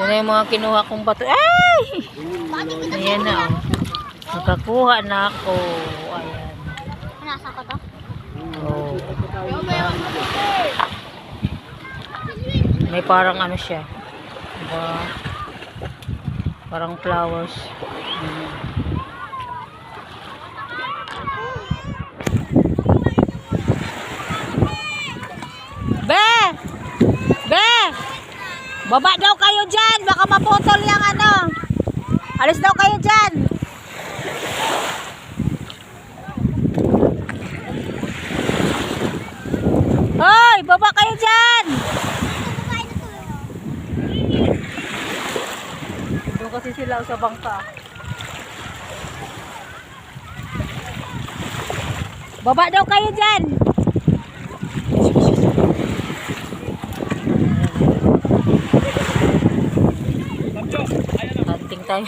Ito na yung mga kinuha kong bato. Ay! Ayan na, oh. Nakakuha na ako. Ayan. Nasa ko to? Oh. May parang ano siya. Diba? Parang flowers. Be! Be! Baba daw kayo dyan. Baka maputol yung ano. Alis daw kayo dyan. Hoy! Baba kayo dyan. Doon kasi sila sa bangka. Baba daw kayo dyan. Hunting tayo.